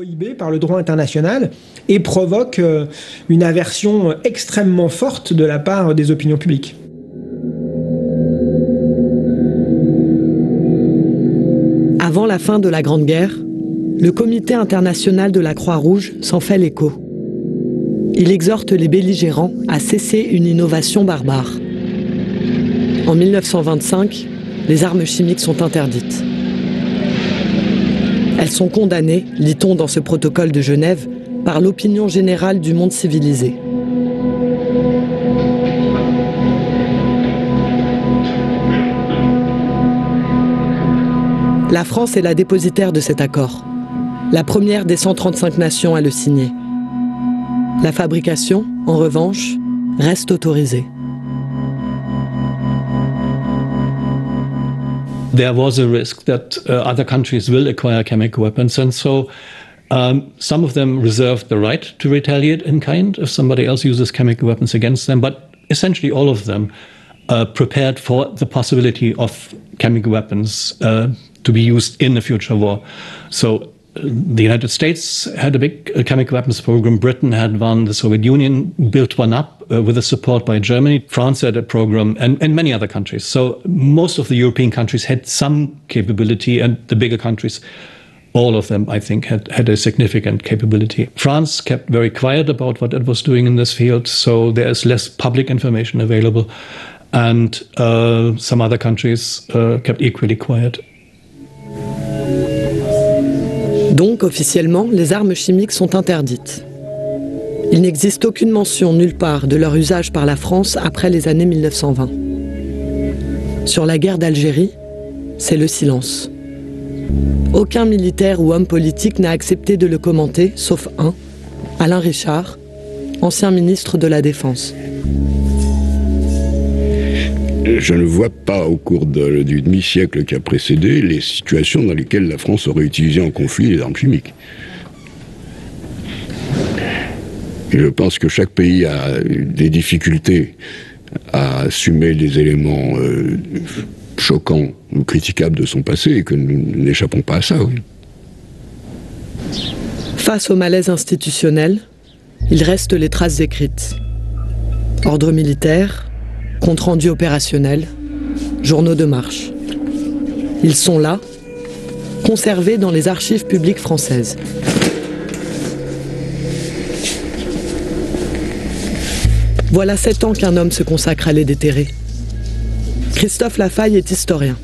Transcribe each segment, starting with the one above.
prohibé par le droit international et provoque une aversion extrêmement forte de la part des opinions publiques. Avant la fin de la Grande Guerre, le Comité international de la Croix-Rouge s'en fait l'écho. Il exhorte les belligérants à cesser une innovation barbare. En 1925, les armes chimiques sont interdites. Elles sont condamnées, lit-on dans ce protocole de Genève, par l'opinion générale du monde civilisé. La France est la dépositaire de cet accord, la première des 135 nations à le signer. La fabrication, en revanche, reste autorisée. There was a risk that other countries will acquire chemical weapons, and so some of them reserved the right to retaliate in kind if somebody else uses chemical weapons against them, but essentially all of them prepared for the possibility of chemical weapons to be used in a future war. So the United States had a big chemical weapons program. Britain had one. The Soviet Union built one up with the support by Germany. France had a program, and many other countries. So most of the European countries had some capability, and the bigger countries, all of them, I think, had a significant capability. France kept very quiet about what it was doing in this field, so there is less public information available. And some other countries kept equally quiet. Donc, officiellement, les armes chimiques sont interdites. Il n'existe aucune mention nulle part de leur usage par la France après les années 1920. Sur la guerre d'Algérie, c'est le silence. Aucun militaire ou homme politique n'a accepté de le commenter, sauf un, Alain Richard, ancien ministre de la Défense. Je ne vois pas au cours du demi-siècle qui a précédé les situations dans lesquelles la France aurait utilisé en conflit les armes chimiques. Et je pense que chaque pays a des difficultés à assumer les éléments choquants ou critiquables de son passé et que nous n'échappons pas à ça. Oui. Face au malaise institutionnel, il reste les traces écrites. Ordre militaire, compte rendu opérationnel, journaux de marche. Ils sont là, conservés dans les archives publiques françaises. Voilà 7 ans qu'un homme se consacre à les déterrer. Christophe Lafaille est historien.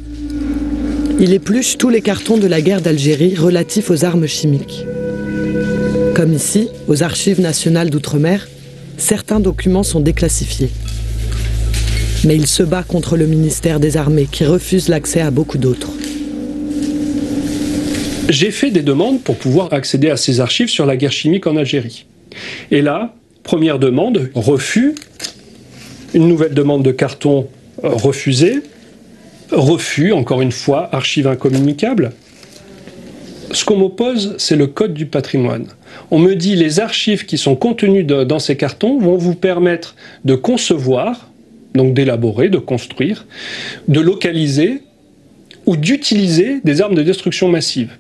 Il épluche tous les cartons de la guerre d'Algérie relatifs aux armes chimiques. Comme ici, aux Archives nationales d'outre-mer, certains documents sont déclassifiés. Mais il se bat contre le ministère des Armées qui refuse l'accès à beaucoup d'autres. J'ai fait des demandes pour pouvoir accéder à ces archives sur la guerre chimique en Algérie. Et là, première demande, refus. Une nouvelle demande de carton refusée. Refus, encore une fois, archives incommunicables. Ce qu'on m'oppose, c'est le code du patrimoine. On me dit les archives qui sont contenues dans ces cartons vont vous permettre de concevoir, donc d'élaborer, de construire, de localiser ou d'utiliser des armes de destruction massive.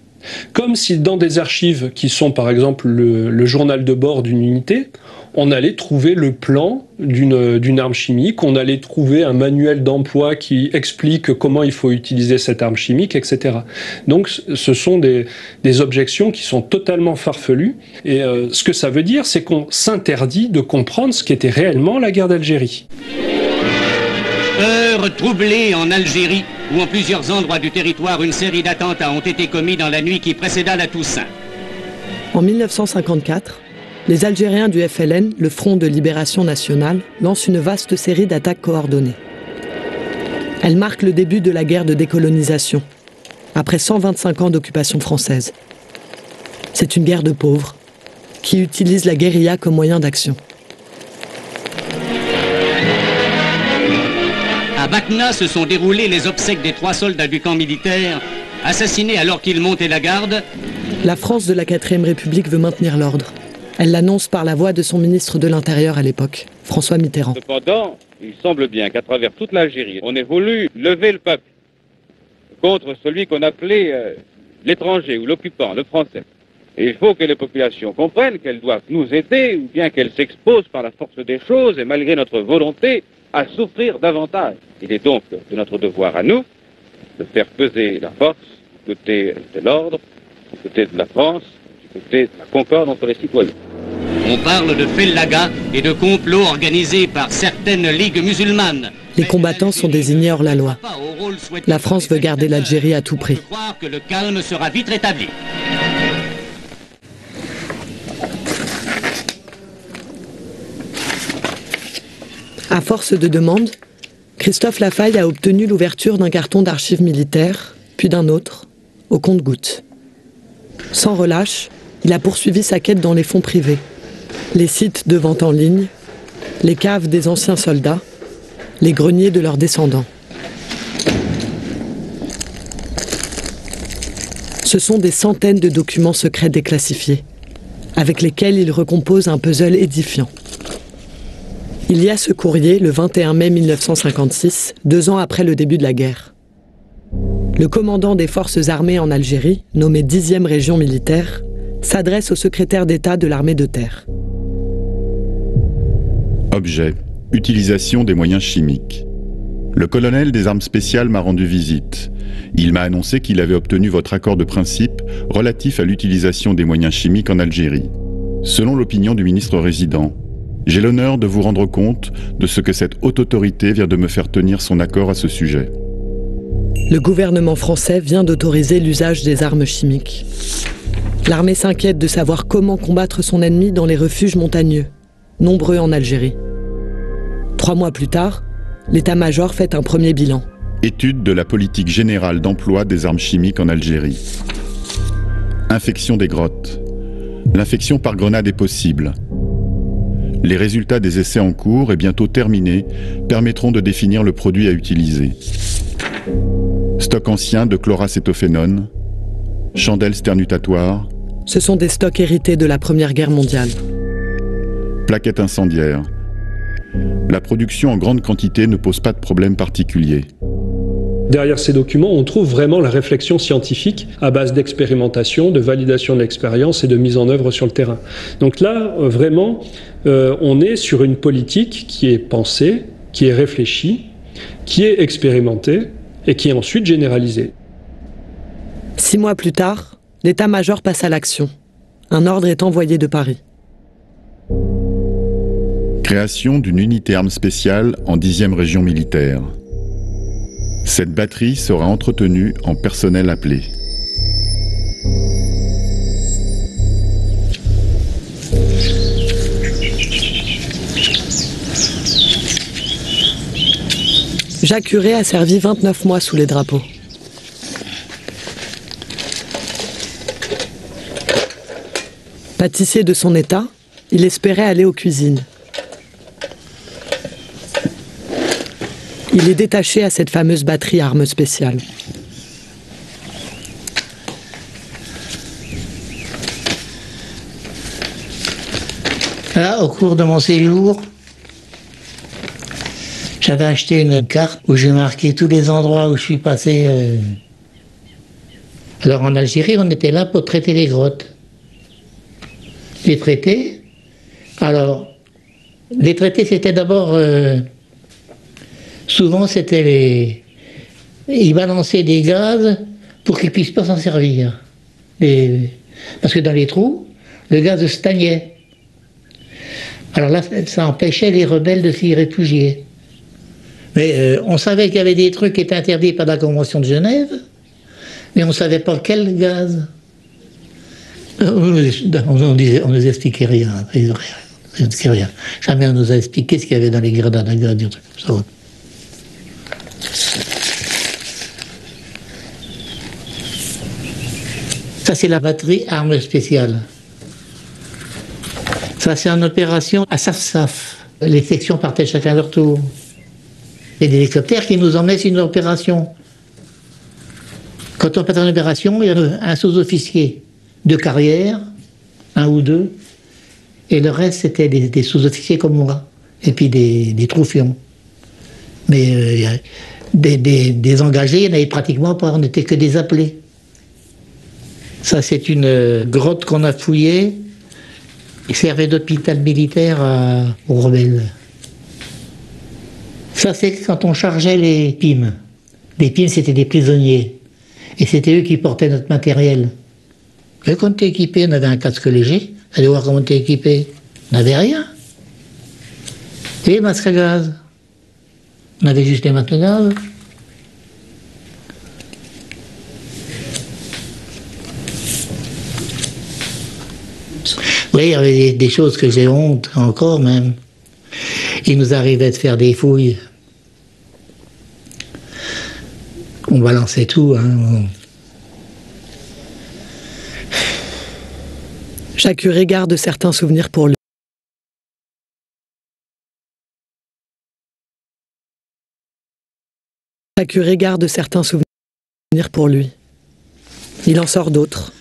Comme si dans des archives qui sont par exemple le journal de bord d'une unité, on allait trouver le plan d'une arme chimique, on allait trouver un manuel d'emploi qui explique comment il faut utiliser cette arme chimique, etc. Donc ce sont des objections qui sont totalement farfelues. Et ce que ça veut dire, c'est qu'on s'interdit de comprendre ce qu'était réellement la guerre d'Algérie. Heure troublée en Algérie, où en plusieurs endroits du territoire, une série d'attentats ont été commis dans la nuit qui précéda la Toussaint. En 1954, les Algériens du FLN, le Front de Libération Nationale, lancent une vaste série d'attaques coordonnées. Elle marque le début de la guerre de décolonisation, après 125 ans d'occupation française. C'est une guerre de pauvres, qui utilise la guérilla comme moyen d'action. À Batna se sont déroulées les obsèques des 3 soldats du camp militaire, assassinés alors qu'ils montaient la garde. La France de la 4e République veut maintenir l'ordre. Elle l'annonce par la voix de son ministre de l'Intérieur à l'époque, François Mitterrand. Cependant, il semble bien qu'à travers toute l'Algérie, on ait voulu lever le peuple contre celui qu'on appelait l'étranger ou l'occupant, le français. Et il faut que les populations comprennent qu'elles doivent nous aider ou bien qu'elles s'exposent par la force des choses et malgré notre volonté à souffrir davantage. Il est donc de notre devoir à nous de faire peser la force du côté de l'ordre, du côté de la France, du côté de la concorde entre les citoyens. On parle de fellaga et de complots organisés par certaines ligues musulmanes. Les combattants sont désignés hors la loi. La France veut garder l'Algérie à tout prix. Je crois que le calme sera vite rétabli. À force de demandes, Christophe Lafaye a obtenu l'ouverture d'un carton d'archives militaires, puis d'un autre, au compte-gouttes. Sans relâche, il a poursuivi sa quête dans les fonds privés, les sites de vente en ligne, les caves des anciens soldats, les greniers de leurs descendants. Ce sont des centaines de documents secrets déclassifiés, avec lesquels il recompose un puzzle édifiant. Il y a ce courrier le 21 mai 1956, 2 ans après le début de la guerre. Le commandant des forces armées en Algérie, nommé 10e région militaire, s'adresse au secrétaire d'État de l'armée de terre. Objet. Utilisation des moyens chimiques. Le colonel des armes spéciales m'a rendu visite. Il m'a annoncé qu'il avait obtenu votre accord de principe relatif à l'utilisation des moyens chimiques en Algérie. Selon l'opinion du ministre résident, j'ai l'honneur de vous rendre compte de ce que cette haute autorité vient de me faire tenir son accord à ce sujet. Le gouvernement français vient d'autoriser l'usage des armes chimiques. L'armée s'inquiète de savoir comment combattre son ennemi dans les refuges montagneux, nombreux en Algérie. 3 mois plus tard, l'état-major fait un premier bilan. Étude de la politique générale d'emploi des armes chimiques en Algérie. Infection des grottes. L'infection par grenade est possible. Les résultats des essais en cours et bientôt terminés permettront de définir le produit à utiliser. Stock ancien de chloracétophénone, chandelles sternutatoires. Ce sont des stocks hérités de la Première Guerre mondiale. Plaquettes incendiaires. La production en grande quantité ne pose pas de problème particulier. Derrière ces documents, on trouve vraiment la réflexion scientifique à base d'expérimentation, de validation de l'expérience et de mise en œuvre sur le terrain. Donc là, vraiment, on est sur une politique qui est pensée, qui est réfléchie, qui est expérimentée et qui est ensuite généralisée. 6 mois plus tard, l'état-major passe à l'action. Un ordre est envoyé de Paris. Création d'une unité arme spéciale en 10e région militaire. Cette batterie sera entretenue en personnel appelé. Jacques Huré a servi 29 mois sous les drapeaux. Pâtissier de son état, il espérait aller aux cuisines. Il est détaché à cette fameuse batterie armes spéciales. Là, au cours de mon séjour, j'avais acheté une carte où j'ai marqué tous les endroits où je suis passé. Alors en Algérie, on était là pour traiter les grottes. Les traités. Alors, les traités, c'était d'abord... souvent, c'était les... Ils balançaient des gaz pour qu'ils ne puissent pas s'en servir. Parce que dans les trous, le gaz stagnait. Alors là, ça empêchait les rebelles de s'y réfugier. Mais on savait qu'il y avait des trucs qui étaient interdits par la Convention de Genève, mais on ne savait pas quel gaz. On nous expliquait rien. Jamais on nous a expliqué ce qu'il y avait dans les grenades à gaz, des trucs comme ça. Ça, c'est la batterie armes spéciales. Ça, c'est en opération à Saf-Saf. Les sections partaient chacun leur tour. Il y a des hélicoptères qui nous emmenaient sur une opération. Quand on partait en opération, il y avait un sous-officier de carrière, 1 ou 2, et le reste, c'était des sous-officiers comme moi, et puis des troufions. Mais des engagés, il n'y en avait pratiquement pas, on n'était que des appelés. Ça, c'est une grotte qu'on a fouillée et servait d'hôpital militaire aux rebelles. Ça, c'est quand on chargeait les pimes. Les pimes, c'était des prisonniers. Et c'était eux qui portaient notre matériel. Et quand on était équipé, on avait un casque léger. Allez voir comment on était équipé. On n'avait rien. Et les masques à gaz. On avait juste les masques à gaz. Oui, il y avait des choses que j'ai honte, encore même. Il nous arrivait de faire des fouilles. On balançait tout, hein. Chaque curé garde certains souvenirs pour lui. Chaque curé garde certains souvenirs pour lui. Il en sort d'autres,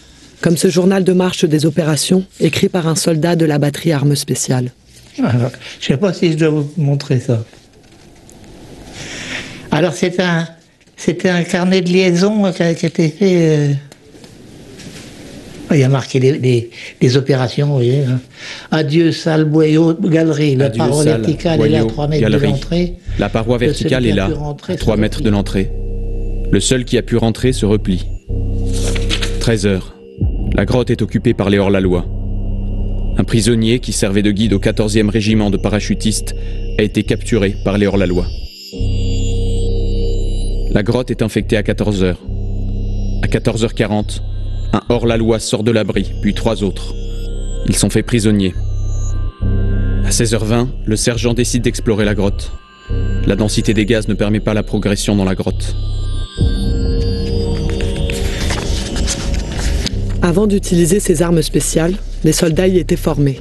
comme ce journal de marche des opérations, écrit par un soldat de la batterie armes spéciales. Alors, je ne sais pas si je dois vous montrer ça. Alors, c'était un carnet de liaison qui a été fait... Il y a marqué les opérations, vous voyez. Hein. Adieu, salle, boyau, galerie. La paroi verticale est là à 3 mètres de l'entrée. La paroi verticale est là, à 3 mètres de l'entrée. Le seul qui a pu rentrer se replie. 13 heures. La grotte est occupée par les hors-la-loi. Un prisonnier qui servait de guide au 14e régiment de parachutistes a été capturé par les hors-la-loi. La grotte est infectée à 14 heures. À 14h40, un hors-la-loi sort de l'abri, puis 3 autres. Ils sont faits prisonniers. À 16h20, le sergent décide d'explorer la grotte. La densité des gaz ne permet pas la progression dans la grotte. Avant d'utiliser ces armes spéciales, les soldats y étaient formés.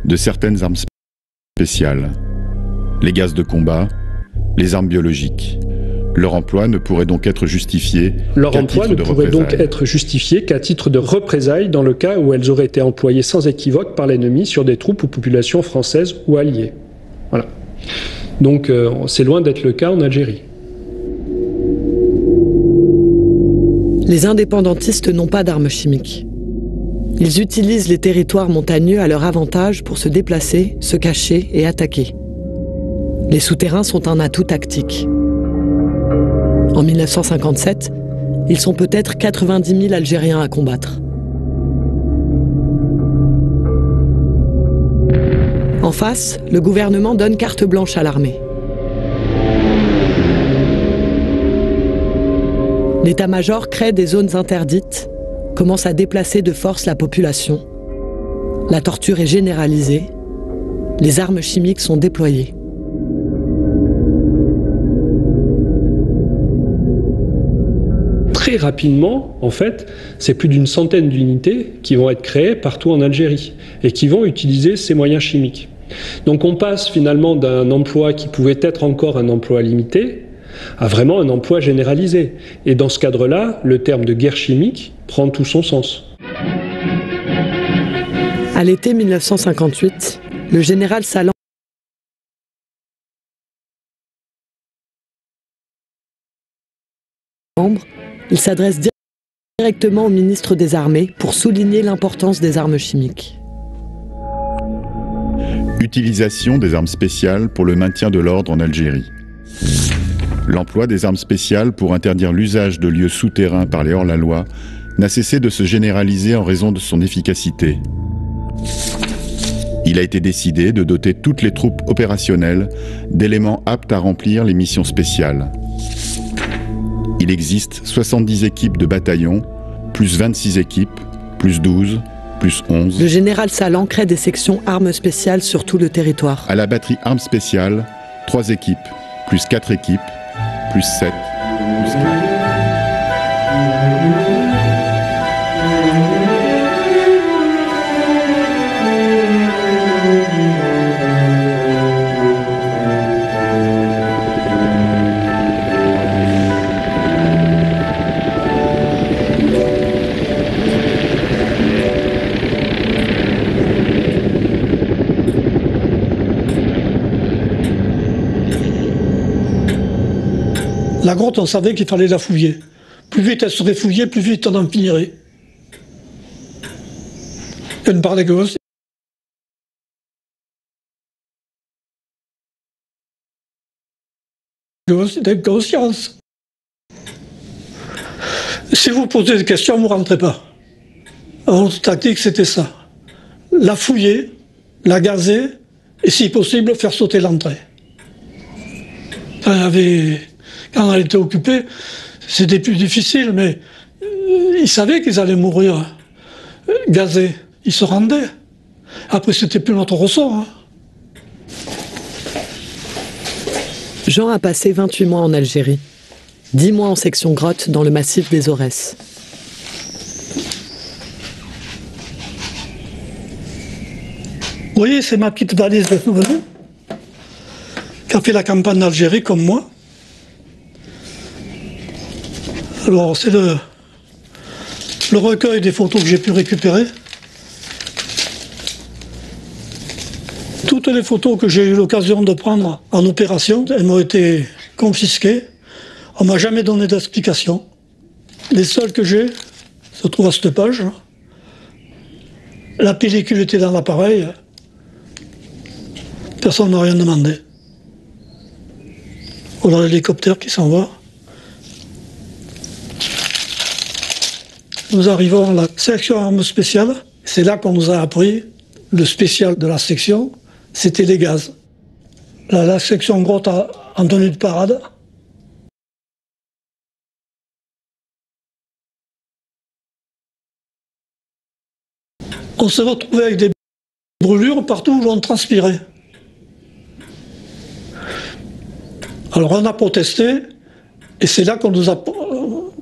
De certaines armes spéciales. Les gaz de combat, les armes biologiques. Leur emploi ne pourrait donc être justifié qu'à titre de représailles dans le cas où elles auraient été employées sans équivoque par l'ennemi sur des troupes ou populations françaises ou alliées. Voilà. Donc c'est loin d'être le cas en Algérie. Les indépendantistes n'ont pas d'armes chimiques. Ils utilisent les territoires montagneux à leur avantage pour se déplacer, se cacher et attaquer. Les souterrains sont un atout tactique. En 1957, ils sont peut-être 90 000 Algériens à combattre. En face, le gouvernement donne carte blanche à l'armée. L'état-major crée des zones interdites, commence à déplacer de force la population. La torture est généralisée. Les armes chimiques sont déployées. Très rapidement, en fait, c'est plus d'une centaine d'unités qui vont être créées partout en Algérie et qui vont utiliser ces moyens chimiques. Donc on passe finalement d'un emploi qui pouvait être encore un emploi limité à vraiment un emploi généralisé. Et dans ce cadre-là, le terme de guerre chimique prend tout son sens. À l'été 1958, le général Salan il s'adresse directement au ministre des Armées pour souligner l'importance des armes chimiques. Utilisation des armes spéciales pour le maintien de l'ordre en Algérie. L'emploi des armes spéciales pour interdire l'usage de lieux souterrains par les hors-la-loi n'a cessé de se généraliser en raison de son efficacité. Il a été décidé de doter toutes les troupes opérationnelles d'éléments aptes à remplir les missions spéciales. Il existe 70 équipes de bataillons, plus 26 équipes, plus 12, plus 11. Le général Salan crée des sections armes spéciales sur tout le territoire. À la batterie armes spéciales, 3 équipes, plus 4 équipes, plus 7, plus 4. La grotte, on savait qu'il fallait la fouiller. Plus vite elle serait fouillée, plus vite on en finirait. Une part des gosses. D'inconscience. Si vous posez des questions, vous ne rentrez pas. Alors, notre tactique, c'était ça. La fouiller, la gazer, et si possible, faire sauter l'entrée. Quand elle était occupée, c'était plus difficile, mais ils savaient qu'ils allaient mourir gazés. Ils se rendaient. Après, c'était plus notre ressort. Hein. Jean a passé 28 mois en Algérie. 10 mois en section grotte dans le massif des Aurès. Vous voyez, c'est ma petite valise de souvenirs qui a fait la campagne d'Algérie comme moi. Alors, c'est le recueil des photos que j'ai pu récupérer. Toutes les photos que j'ai eu l'occasion de prendre en opération, elles m'ont été confisquées. On ne m'a jamais donné d'explication. Les seules que j'ai se trouvent à cette page. La pellicule était dans l'appareil. Personne n'a rien demandé. Voilà l'hélicoptère qui s'en va. Nous arrivons à la section armes spéciales. C'est là qu'on nous a appris le spécial de la section, c'était les gaz. La section grotte en tenue de parade. On se retrouvait avec des brûlures partout où on transpirait. Alors on a protesté, et c'est là qu'on nous a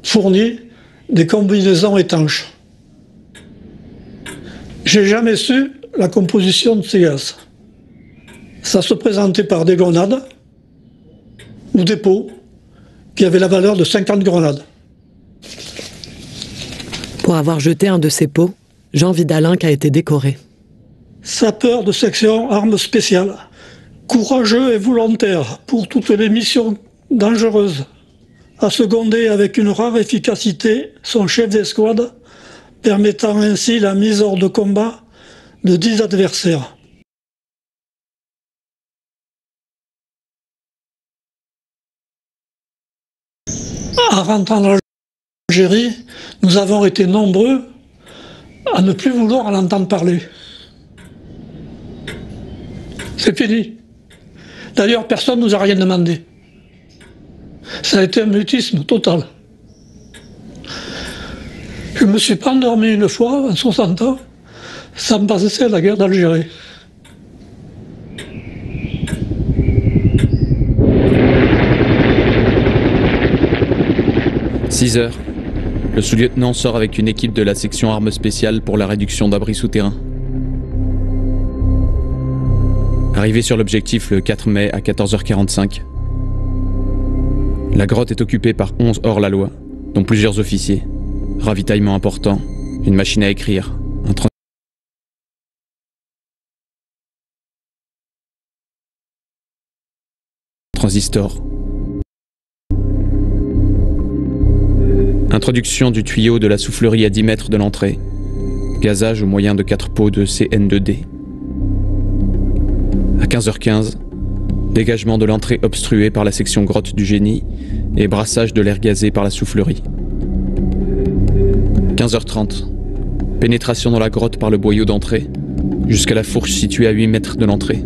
fourni des combinaisons étanches. J'ai jamais su la composition de ces gaz. Ça se présentait par des grenades ou des pots qui avaient la valeur de 50 grenades. Pour avoir jeté un de ces pots, Jean Vidalin a été décoré. Sapeur de section armes spéciales, courageux et volontaire pour toutes les missions dangereuses, a secondé avec une rare efficacité son chef d'escouade, permettant ainsi la mise hors de combat de 10 adversaires. En rentrant en Algérie, nous avons été nombreux à ne plus vouloir en entendre parler. C'est fini. D'ailleurs, personne ne nous a rien demandé. Ça a été un mutisme total. Je ne me suis pas endormi une fois, en 60 ans, sans passer à la guerre d'Algérie. « 6 heures. Le sous-lieutenant sort avec une équipe de la section armes spéciales pour la réduction d'abris souterrains. Arrivé sur l'objectif le 4 mai à 14h45, la grotte est occupée par 11 hors-la-loi, dont plusieurs officiers. Ravitaillement important, une machine à écrire, un transistor. Introduction du tuyau de la soufflerie à 10 mètres de l'entrée. Gazage au moyen de 4 pots de CN2D. À 15h15, dégagement de l'entrée obstruée par la section grotte du génie et brassage de l'air gazé par la soufflerie. 15h30, pénétration dans la grotte par le boyau d'entrée, jusqu'à la fourche située à 8 mètres de l'entrée.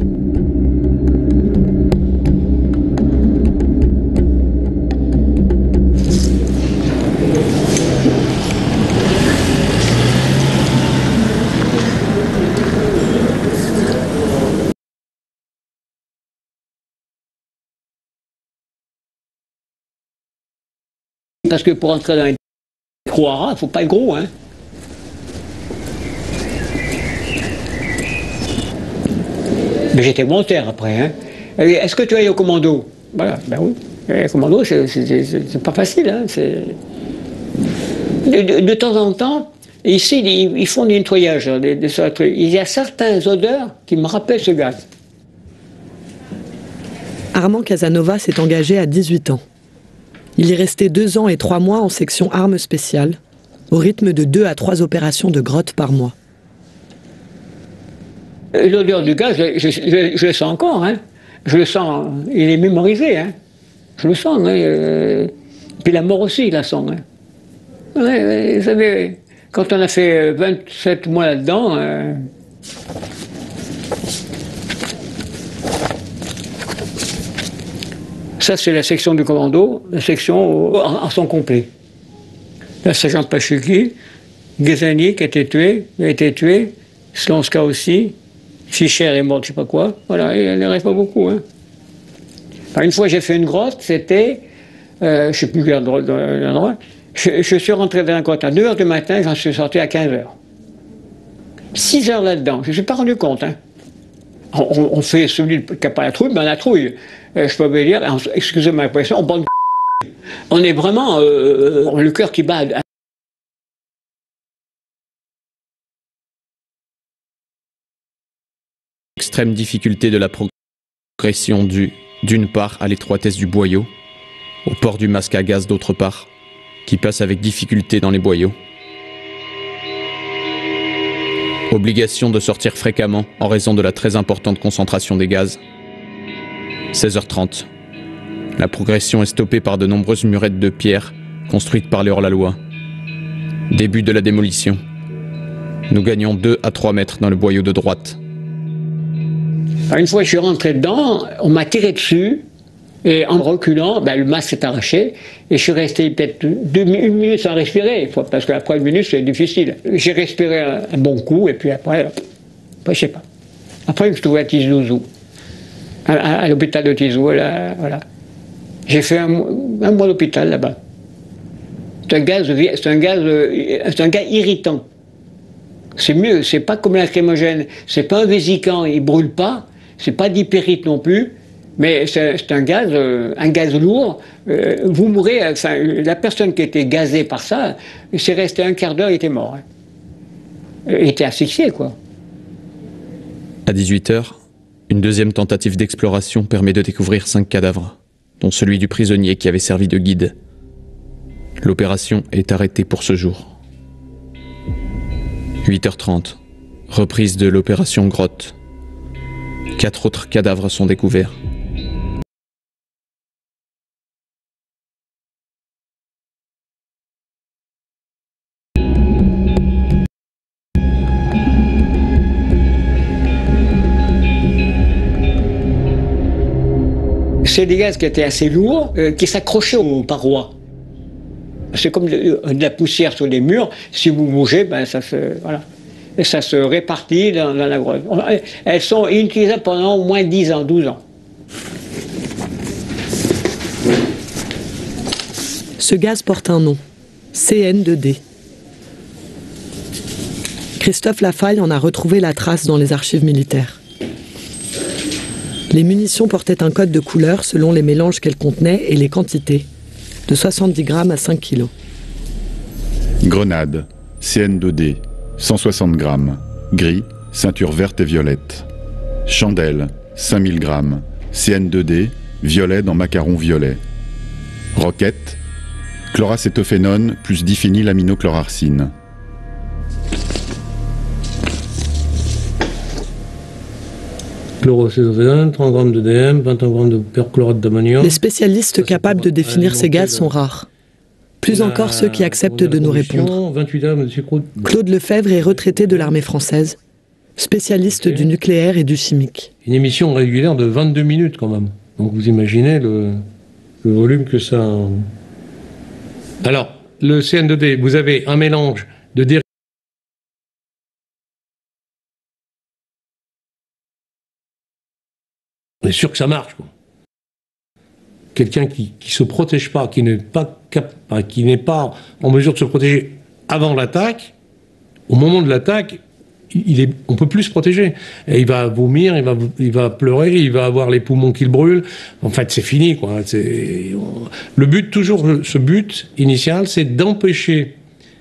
Parce que pour entrer dans les trous à rats, il ne faut pas être gros, hein. Mais j'étais volontaire après, hein. Est-ce que tu es au commando? Voilà, ben oui. Le commando, c'est pas facile, hein. De temps en temps, ici, ils font du nettoyage. Il y a certaines odeurs qui me rappellent ce gaz. Armand Casanova s'est engagé à 18 ans. Il y restait 2 ans et 3 mois en section armes spéciales, au rythme de 2 à 3 opérations de grotte par mois. L'odeur du gaz, je le sens encore. Hein. Je le sens, il est mémorisé. Hein. Je le sens. Hein. Puis la mort aussi, il la sent. Hein. Ouais, vous savez, quand on a fait 27 mois là-dedans... Ça, c'est la section du commando, la section en son complet. La sergent Pachuki, Ghezani qui a été tué, Slonska aussi, Fischer est mort, je sais pas quoi. Voilà, il ne reste pas beaucoup. Hein. Enfin, une fois, j'ai fait une grotte, c'était, je ne sais plus quel endroit, je suis rentré dans la grotte à 2 h du matin, j'en suis sorti à 15 h. 6 heures là-dedans, je ne me suis pas rendu compte. Hein. On fait celui qui n'a pas la trouille, ben la trouille. Je peux vous dire, excusez ma expression, on bande. On est vraiment le cœur qui bat. Extrême difficulté de la progression due, d'une part, à l'étroitesse du boyau, au port du masque à gaz d'autre part, qui passe avec difficulté dans les boyaux. Obligation de sortir fréquemment en raison de la très importante concentration des gaz. 16h30. La progression est stoppée par de nombreuses murettes de pierre construites par les hors-la-loi. Début de la démolition. Nous gagnons 2 à 3 mètres dans le boyau de droite. Une fois que je suis rentré dedans, on m'a tiré dessus et en reculant, le masque s'est arraché et je suis resté peut-être 1 minute sans respirer, parce qu'après 1 minute c'est difficile. J'ai respiré un bon coup et puis après je sais pas. Après je me suis trouvé à Tizouzou. À l'hôpital de Tizou, là, voilà. J'ai fait un mois d'hôpital là-bas. C'est un gaz irritant. C'est mieux, c'est pas comme lacrymogène, c'est pas un vésicant, il brûle pas, c'est pas d'hypérite non plus, mais c'est un gaz lourd. Vous mourrez, enfin, la personne qui était gazée par ça, c'est resté 1/4 d'heure, il était mort. Hein. Il était asphyxié, quoi. À 18 h, une deuxième tentative d'exploration permet de découvrir 5 cadavres, dont celui du prisonnier qui avait servi de guide. L'opération est arrêtée pour ce jour. 8h30, reprise de l'opération Grotte. 4 autres cadavres sont découverts. C'est des gaz qui étaient assez lourds, qui s'accrochaient aux parois. C'est comme de la poussière sur les murs. Si vous bougez, voilà. Et ça se répartit dans la grotte. Elles sont inutilisables pendant au moins 10 ans, 12 ans. Ce gaz porte un nom, CN2D. Christophe Lafaille en a retrouvé la trace dans les archives militaires. Les munitions portaient un code de couleur selon les mélanges qu'elles contenaient et les quantités, de 70 grammes à 5 kilos. Grenade, CN2D, 160 grammes, gris, ceinture verte et violette. Chandelle, 5000 grammes, CN2D, violet dans macaron violet. Roquette, chloracétophénone plus diphénylaminochlorarcine. Chloracétophénone, 30 grammes d'EDM, 21 grammes de perchlorate d'ammonium. Les spécialistes capables de définir ces gaz sont rares. Plus encore ceux qui acceptent de nous répondre. Claude Lefebvre est retraité de l'armée française, spécialiste du nucléaire et du chimique. Une émission régulière de 22 minutes quand même. Donc vous imaginez le volume que ça... Alors, le CN2D, vous avez un mélange de dérivés. On est sûr que ça marche, quoi. Quelqu'un qui se protège pas, qui n'est pas en mesure de se protéger avant l'attaque, au moment de l'attaque, on peut plus se protéger. Et il va vomir, il va pleurer, il va avoir les poumons qui le brûlent. En fait, c'est fini, quoi. Le but, toujours, ce but initial, c'est d'empêcher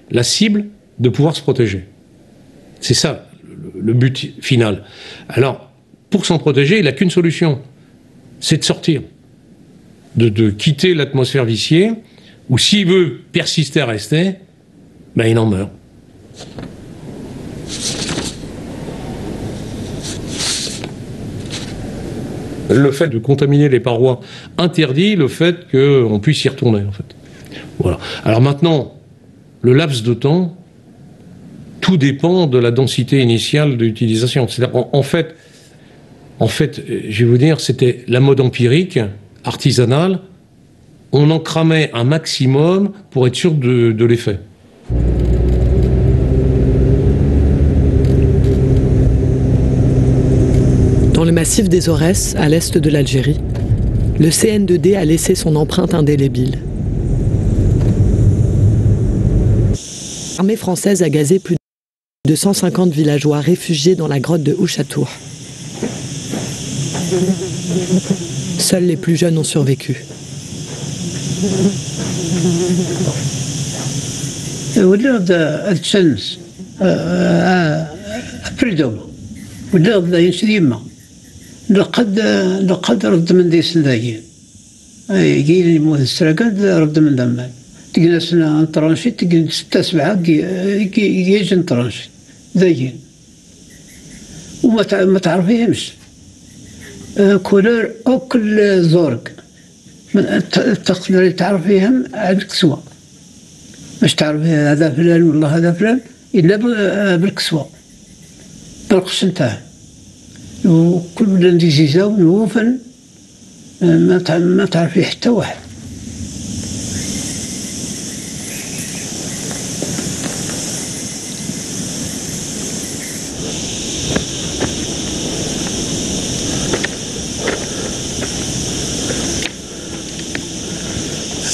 la cible de pouvoir se protéger. C'est ça, le but final. Alors, pour s'en protéger, il n'a qu'une solution, c'est de sortir. de quitter l'atmosphère viciée, ou s'il veut persister à rester, ben il en meurt. Le fait de contaminer les parois interdit le fait qu'on puisse y retourner, en fait. Voilà. Alors maintenant, le laps de temps, tout dépend de la densité initiale d'utilisation. C'est-à-dire, en fait, je vais vous dire, c'était la mode empirique, artisanale. On en cramait un maximum pour être sûr de l'effet. Dans le massif des Aurès, à l'est de l'Algérie, le CN2D a laissé son empreinte indélébile. L'armée française a gazé plus de 150 villageois réfugiés dans la grotte de Ouchatour. Seuls les plus jeunes ont survécu. لقد رد من دي سندايين يجي يموت السرقان رد من دمان تجلسنا نترانشي تجي 6-7 يجي نترانشي دايين وما تعرفيهمش كولور او كل زورق تقدري تعرفيهم بالكسوة باش تعرفي هذا فلان والله هذا فلان الا بالكسوة بالقش نتاعه وكل بلاد ديزيزا ونوفن ما تعرفي حتى واحد.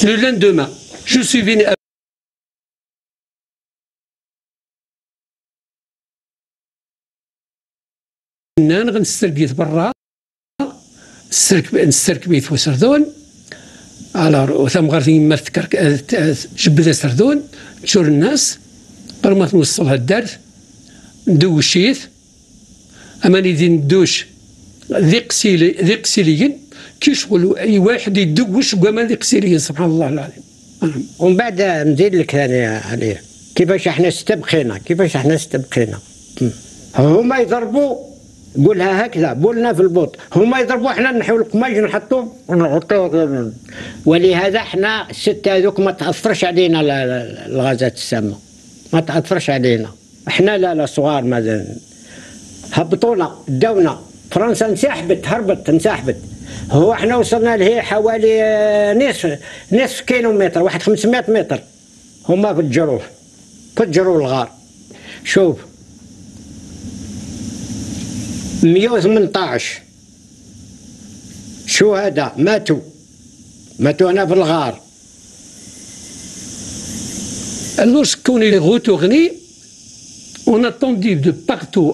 Le lendemain, je suis venu à غنسترقيت برا نستركبيت في سردون الو ثم غارتي ما جبدها سردون تشور الناس قبل ما توصلها الدرس ندوشيت اما اللي ندوش ذي قسيليين كيشغلوا اي واحد يدوش كما ذي قسيليين سبحان الله العظيم. ومن بعد نزيد لك ثاني عليه كيفاش احنا استبقينا هما يضربوا قولها هكذا بولنا في البوط هما يضربوا احنا نحيو القماش نحطوه ولهذا احنا الستة هذوك ما تأثرش علينا الغازات السامة ما تأثرش علينا احنا لا صغار مازال هبطونا داونا فرنسا انسحبت هو احنا وصلنا له حوالي نصف كيلومتر واحد 500 متر هما فجروا الغار. شوف 118 شهداء ماتوا هنا في الغار. Alors qu'on est retourné, on a entendu de partout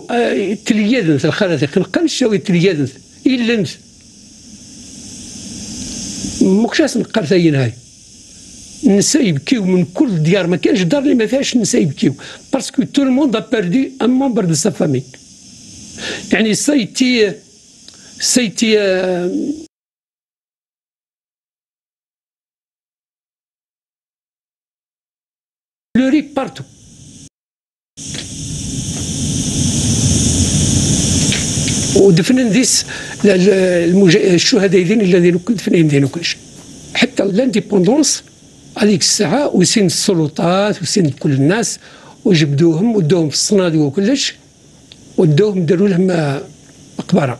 تليادنت الخرائط القنشة وتليادنت إلا مكشاس نقرتين هاي النساء يبكيو من كل الديار ما كانش دار اللي ما فيهاش النساء يبكيو باسكو تو الموند ا بيردو ان ممبر دو سا فامي. يعني سايتي pleuré partout. ودفن نديس الشهداء الذين دفنهم ديالو كلشي حتى لانديبوندونس هذيك الساعه وسين السلطات وسين كل الناس وجبدوهم ودوهم في الصناديق وكلش ودوهم داروا لهم مقبره.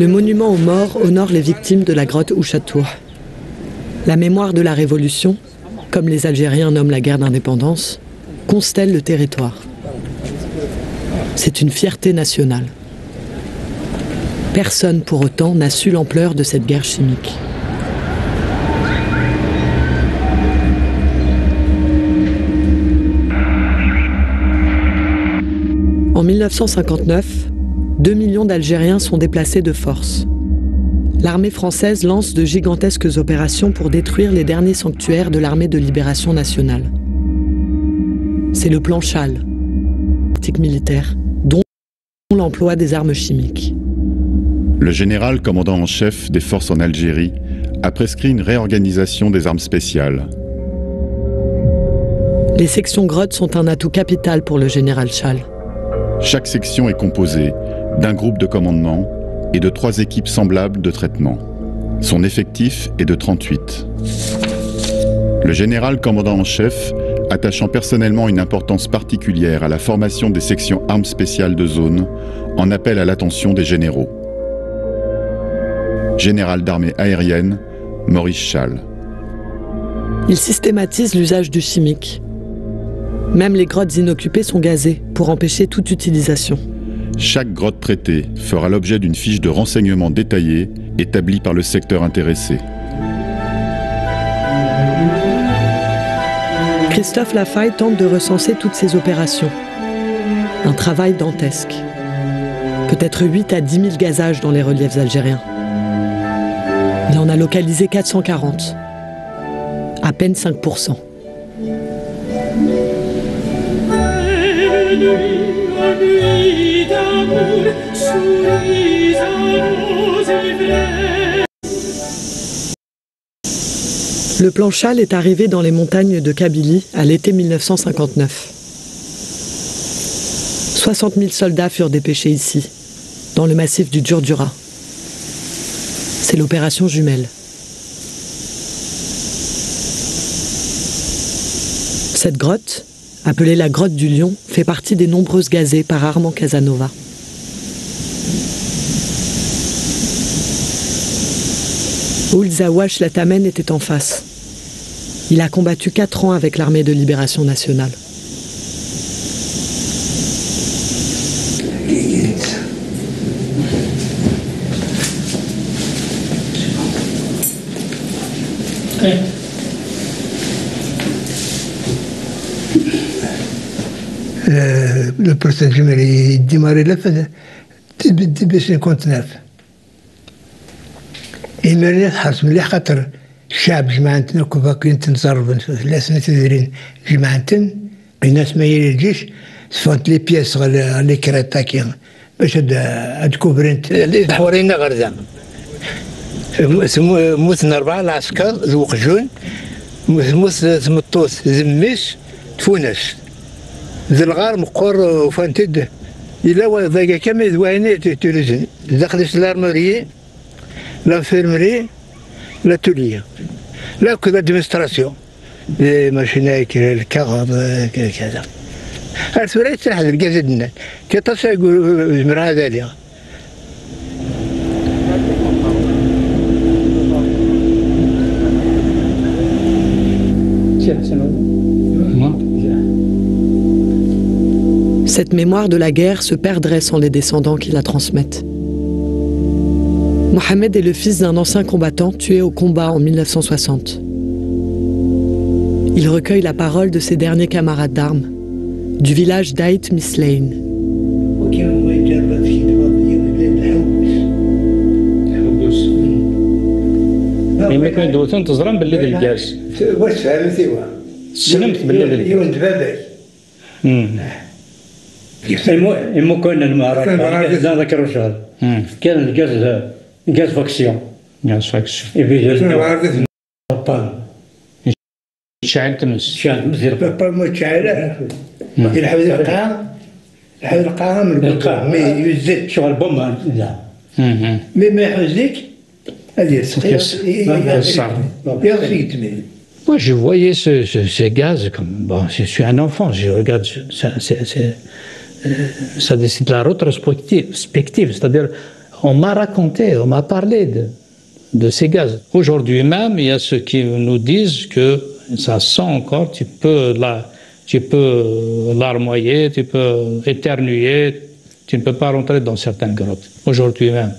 Le monument aux morts honore les victimes de la grotte Ouchatour. La mémoire de la Révolution, comme les Algériens nomment la guerre d'indépendance, constelle le territoire. C'est une fierté nationale. Personne pour autant n'a su l'ampleur de cette guerre chimique. En 1959, 2 millions d'Algériens sont déplacés de force. l'armée française lance de gigantesques opérations pour détruire les derniers sanctuaires de l'armée de libération nationale. C'est le plan Chal, tactique militaire, dont l'emploi des armes chimiques. Le général commandant en chef des forces en Algérie a prescrit une réorganisation des armes spéciales. Les sections grottes sont un atout capital pour le général Chal. Chaque section est composée d'un groupe de commandement et de 3 équipes semblables de traitement. Son effectif est de 38. Le général commandant en chef, attachant personnellement une importance particulière à la formation des sections armes spéciales de zone, en appelle à l'attention des généraux. Général d'armée aérienne, Maurice Chal. Il systématise l'usage du chimique. Même les grottes inoccupées sont gazées pour empêcher toute utilisation. Chaque grotte traitée fera l'objet d'une fiche de renseignement détaillée établie par le secteur intéressé. Christophe Lafaye tente de recenser toutes ces opérations. Un travail dantesque. Peut-être 8 à 10 000 gazages dans les reliefs algériens. Il en a localisé 440. À peine 5%. Le plan Chal est arrivé dans les montagnes de Kabylie à l'été 1959. 60 000 soldats furent dépêchés ici, dans le massif du Djurdjura. C'est l'opération Jumelle. Cette grotte, appelée la grotte du Lion, fait partie des nombreuses gazées par Armand Casanova. Ould Zawache Latamen était en face. Il a combattu 4 ans avec l'armée de libération nationale. Le procès Jumelle est démarré là, début 59. Et ملي حرص ملي خاطر الشعب جماعتنا كون تنصرف لا سنة تدرين جماعتنا الناس ما يجي الجيش سفونت لي بياس غالي كراتاكي باش هاد كوبرنت اللي حوالينا غرزة موتنا 4 العسكر ذو قجون موت سمطوس زميش تفونش ذي الغار مقور وفانتد إلا ذاك كامل ذواني تلزن دخلت الارمرية l'infirmerie, l'atelier. Là, que l'administration, les machines, le carab, كذا. الثلاثة تحت الجسد كتصل المرأة ذلك. Cette mémoire de la guerre se perdrait sans les descendants qui la transmettent. Mohamed est le fils d'un ancien combattant tué au combat en 1960. Il recueille la parole de ses derniers camarades d'armes, du village d'Aït Mislayn. Gaz faction. Gaz faction. Et puis شعل تمس. شعل مزير. ما شعل. يلحق القاع. يلحق القاع من القاع. ما يزيد. شغل بوم لا. ما يحوزك. هذه Moi, je voyais ces gaz comme bon. Je suis un enfant. Je regarde. Ça décide la rétrospective, c'est-à-dire. On m'a raconté, on m'a parlé de ces gaz. Aujourd'hui même, il y a ceux qui nous disent que ça sent encore, tu peux larmoyer, tu peux éternuer, tu ne peux pas rentrer dans certaines grottes. Aujourd'hui même.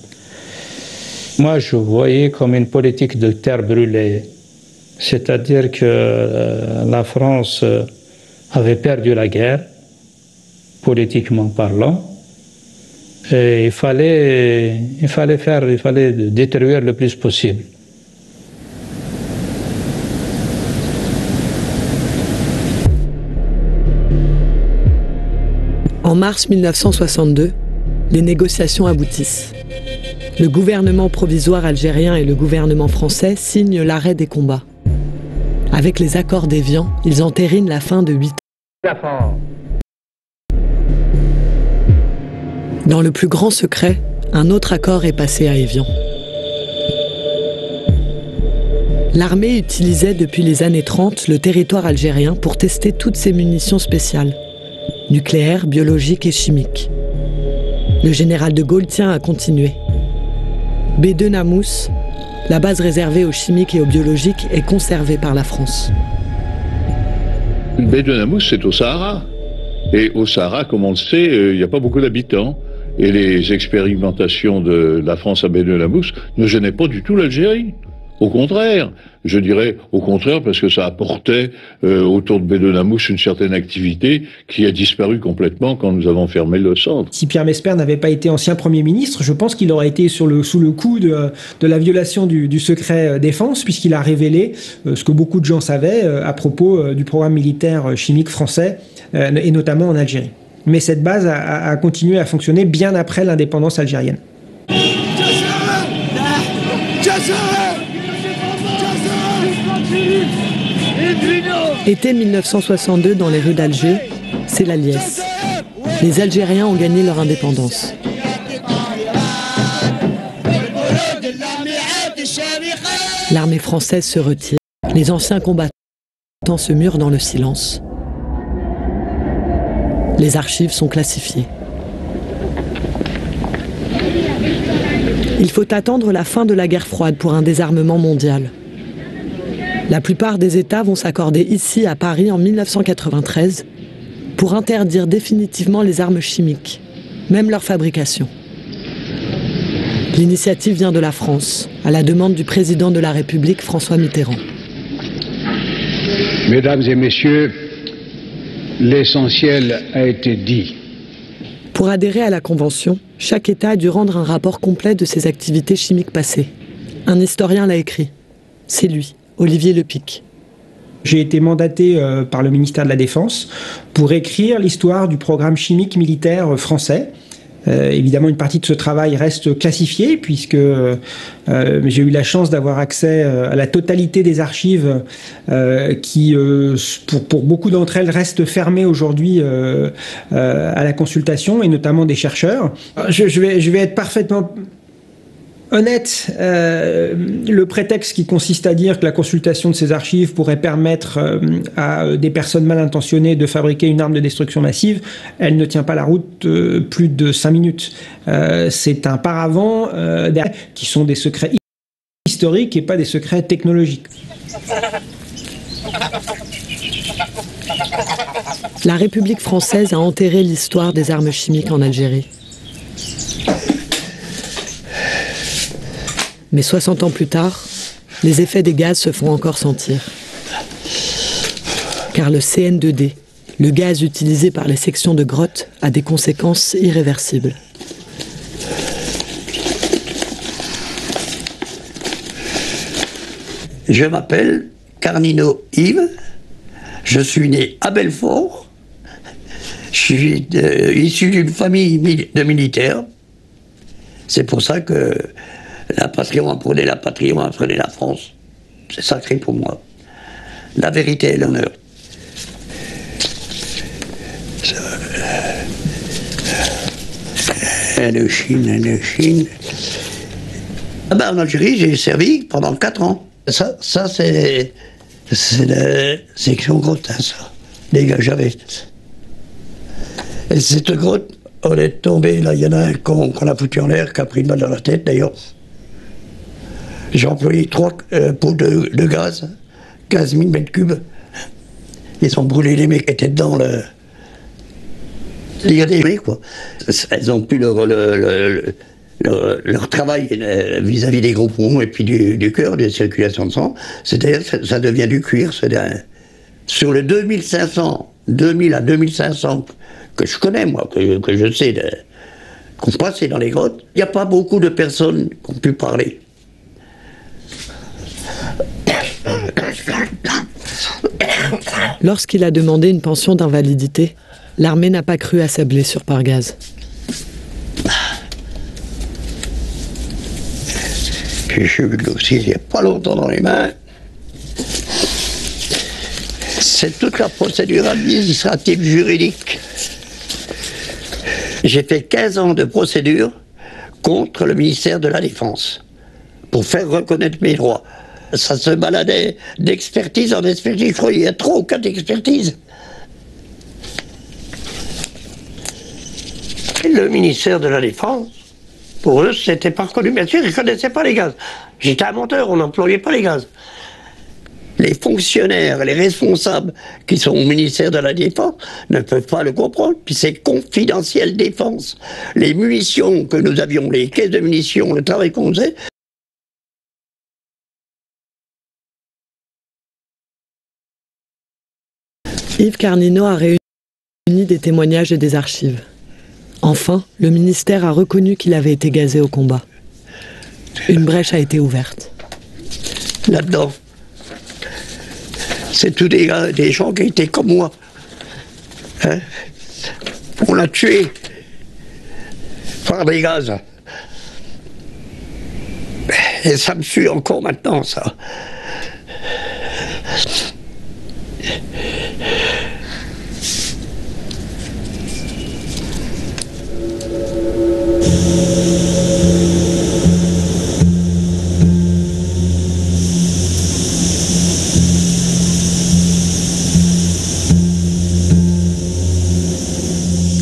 Moi, je voyais comme une politique de terre brûlée. C'est-à-dire que la France avait perdu la guerre, politiquement parlant. Et il fallait détruire le plus possible. En mars 1962, les négociations aboutissent. Le gouvernement provisoire algérien et le gouvernement français signent l'arrêt des combats. Avec les accords d'Évian, ils entérinent la fin de 8 ans. Dans le plus grand secret, un autre accord est passé à Évian. L'armée utilisait depuis les années 30 le territoire algérien pour tester toutes ses munitions spéciales, nucléaires, biologiques et chimiques. Le général de Gaulle tient à continuer. B2 Namous, la base réservée aux chimiques et aux biologiques, est conservée par la France. B2 Namous, c'est au Sahara. Et au Sahara, comme on le sait, il n'y a pas beaucoup d'habitants. Et les expérimentations de la France à B2 Namous ne gênaient pas du tout l'Algérie. Au contraire, je dirais au contraire parce que ça apportait autour de B2 Namous une certaine activité qui a disparu complètement quand nous avons fermé le centre. Si Pierre Mesper n'avait pas été ancien Premier ministre, je pense qu'il aurait été sous le coup de la violation du secret défense, puisqu'il a révélé ce que beaucoup de gens savaient à propos du programme militaire chimique français, et notamment en Algérie. Mais cette base a continué à fonctionner bien après l'indépendance algérienne. Été 1962 dans les rues d'Alger, c'est la liesse. Les Algériens ont gagné leur indépendance. L'armée française se retire. Les anciens combattants se murent dans le silence. Les archives sont classifiées. Il faut attendre la fin de la guerre froide pour un désarmement mondial. La plupart des États vont s'accorder ici, à Paris, en 1993, pour interdire définitivement les armes chimiques, même leur fabrication. L'initiative vient de la France, à la demande du président de la République, François Mitterrand. Mesdames et messieurs, l'essentiel a été dit. Pour adhérer à la Convention, chaque État a dû rendre un rapport complet de ses activités chimiques passées. Un historien l'a écrit. C'est lui, Olivier Lepic. J'ai été mandaté par le ministère de la Défense pour écrire l'histoire du programme chimique militaire français. Évidemment, une partie de ce travail reste classifiée puisque j'ai eu la chance d'avoir accès à la totalité des archives qui, pour beaucoup d'entre elles, restent fermées aujourd'hui à la consultation et notamment des chercheurs. Je vais être parfaitement honnête, le prétexte qui consiste à dire que la consultation de ces archives pourrait permettre à des personnes mal intentionnées de fabriquer une arme de destruction massive, elle ne tient pas la route plus de 5 minutes. C'est un paravent qui sont des secrets historiques et pas des secrets technologiques. La République française a enterré l'histoire des armes chimiques en Algérie. Mais 60 ans plus tard, les effets des gaz se font encore sentir. Car le CN2D, le gaz utilisé par les sections de grottes, a des conséquences irréversibles. Je m'appelle Carnino Yves, je suis né à Belfort, je suis issu d'une famille de militaires. C'est pour ça que la patrie, on apprenait la patrie, on apprenait la France. C'est sacré pour moi. La vérité et l'honneur. Indochine. Ah ben, en Algérie, j'ai servi pendant 4 ans. Ça c'est la section grotte, hein, ça. Les gars, j'avais. Et cette grotte, on est tombé, là, il y en a un qu'on a foutu en l'air, qui a pris une balle dans la tête, d'ailleurs. J'ai employé 3 pots de gaz, 15 000 mètres cubes. Ils ont brûlé les mecs qui étaient dedans. Il y a des mecs, quoi. Elles ont plus leur travail vis-à-vis des gros poumons et puis du cœur, de la circulation de sang. C'est-à-dire ça devient du cuir. Sur le 2000 à 2500 que je connais, moi, que je sais qui ont passé dans les grottes, il n'y a pas beaucoup de personnes qui ont pu parler. Lorsqu'il a demandé une pension d'invalidité, l'armée n'a pas cru à sa blessure par gaz. Puis j'ai eu le dossier il n'y a pas longtemps dans les mains. C'est toute la procédure administrative juridique. J'ai fait 15 ans de procédure contre le ministère de la Défense pour faire reconnaître mes droits. Ça se baladait d'expertise en expertise. Je crois qu'il y a 3 ou 4 expertises. Et le ministère de la Défense, pour eux, c'était pas reconnu. Bien sûr, ils ne connaissaient pas les gaz. J'étais un menteur, on n'employait pas les gaz. Les fonctionnaires, les responsables qui sont au ministère de la Défense ne peuvent pas le comprendre, puis c'est confidentiel défense. Les munitions que nous avions, les caisses de munitions, le travail qu'on faisait. Yves Carnino a réuni des témoignages et des archives. Enfin, le ministère a reconnu qu'il avait été gazé au combat. Une brèche a été ouverte. Là-dedans, c'est tous des gens qui étaient comme moi. Hein? On l'a tué par des gaz. Et ça me suit encore maintenant, ça.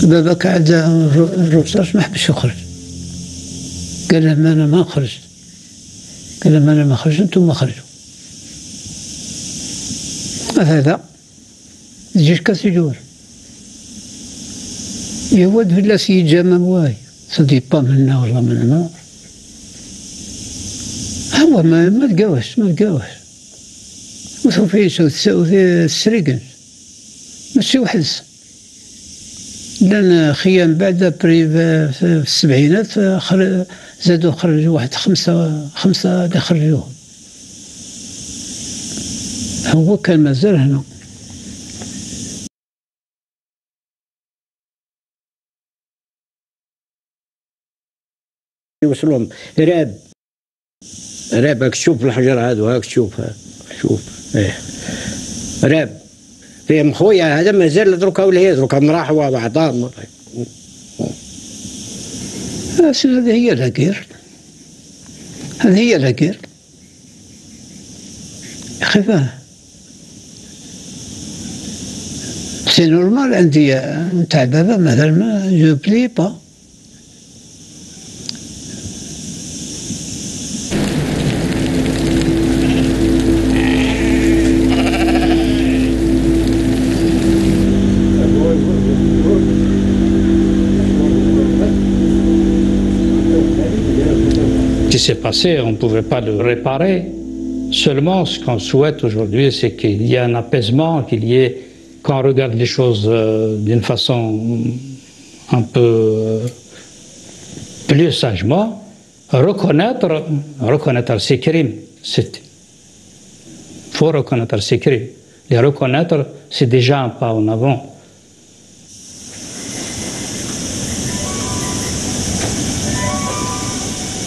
بابا قعد الرصاص ما حبش يخرج قال لهم انا ما خرجت قال لهم انا ما خرجت انتم خرجوا هذا الجيش كسجور يود في الاسيد جامع واي صدي با منا والله من النار هو ما تقاوش وصوفي في السريقن ماشي وحدس لأن خيام بعد بري في السبعينات زادوا خرجوا واحد خمسة اللي خرجوهم هو كان مازال هنا يوصلهم راب هاك تشوف الحجر هذا وهاك شوف ايه راب فيهم خويا هذا مازال دروكا ولا هي دروكا مراح وبعضهم هذه هي لاكير هذه هي لاكير خفاه سي نورمال عندي نتاع بابا مثلا ما جو بلي با Ce qui s'est passé, on ne pouvait pas le réparer. Seulement, ce qu'on souhaite aujourd'hui, c'est qu'il y ait un apaisement, qu'on regarde les choses d'une façon un peu plus sagement, reconnaître ces crimes. Il faut reconnaître ces crimes. Les reconnaître, c'est déjà un pas en avant.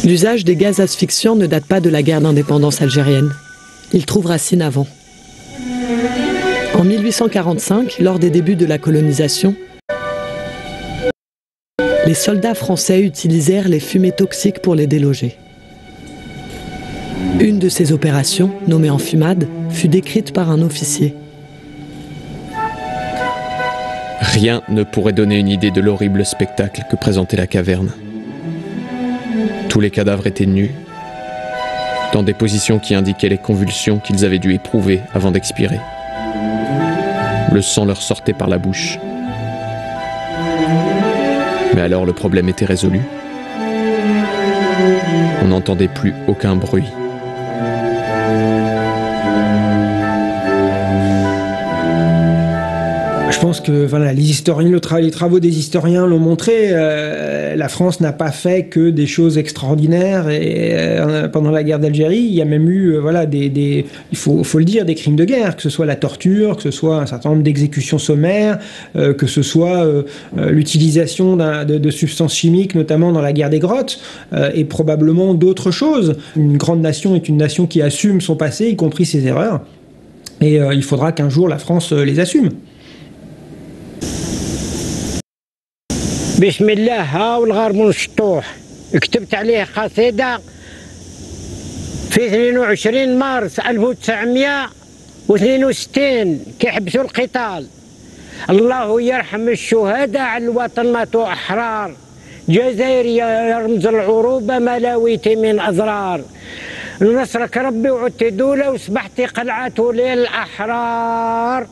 L'usage des gaz asphyxiants ne date pas de la guerre d'indépendance algérienne. Il trouve racine avant. En 1845, lors des débuts de la colonisation, les soldats français utilisèrent les fumées toxiques pour les déloger. Une de ces opérations, nommée enfumade, fut décrite par un officier. Rien ne pourrait donner une idée de l'horrible spectacle que présentait la caverne. Tous les cadavres étaient nus, dans des positions qui indiquaient les convulsions qu'ils avaient dû éprouver avant d'expirer. Le sang leur sortait par la bouche. Mais alors le problème était résolu. On n'entendait plus aucun bruit. Je pense que voilà, les travaux des historiens l'ont montré. La France n'a pas fait que des choses extraordinaires pendant la guerre d'Algérie. Il y a même eu il faut le dire, des crimes de guerre, que ce soit la torture, que ce soit un certain nombre d'exécutions sommaires, que ce soit l'utilisation de substances chimiques, notamment dans la guerre des grottes, et probablement d'autres choses. Une grande nation est une nation qui assume son passé, y compris ses erreurs. Et il faudra qu'un jour la France les assume. بسم الله ها والغرب الشطوح كتبت عليه قصيدة في 22 مارس 1962 كيحبسوا القتال. الله يرحم الشهداء على الوطن ماتوا أحرار، جزائري يرمز العروبة ملاويتي من أضرار، نصرك ربي وعدت دولة وصبحتي قلعة للأحرار.